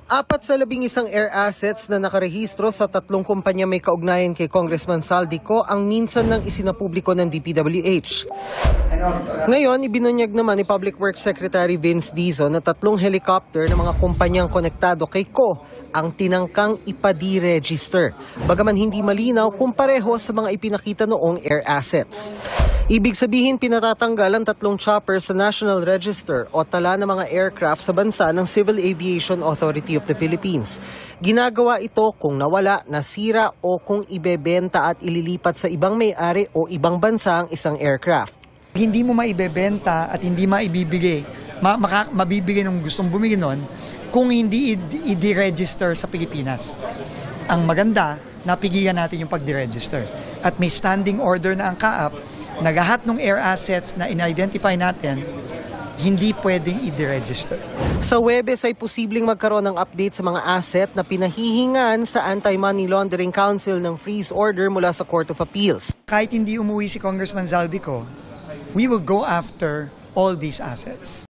Apat sa 11 air assets na nakarehistro sa 3 kumpanya may kaugnayan kay Congressman Zaldico ang minsan nang isinapubliko ng DPWH. Ngayon, ibinunyag naman ni Public Works Secretary Vince Dizon na 3 helicopter ng mga kumpanyang konektado kay Co ang tinangkang ipa-deregister, bagaman hindi malinaw kung pareho sa mga ipinakita noong air assets. Ibig sabihin, pinatatanggal ang 3 chopper sa National Register o tala ng mga aircraft sa bansa ng Civil Aviation Authority of the Philippines. Ginagawa ito kung nawala, nasira o kung ibebenta at ililipat sa ibang may-ari o ibang bansa ang isang aircraft. Hindi mo maibebenta at hindi maibibigay, mabibigay ng gustong bumili nun kung hindi i-deregister sa Pilipinas. Ang maganda, napigilan natin yung pag-deregister. At may standing order na ang CAAP na lahat ng air assets na in-identify natin, hindi pwedeng i-deregister. Sa Huwebes ay posibleng magkaroon ng update sa mga asset na pinahihingan sa Anti-Money Laundering Council ng freeze order mula sa Court of Appeals. Kahit hindi umuwi si Congressman Zaldico, we will go after all these assets.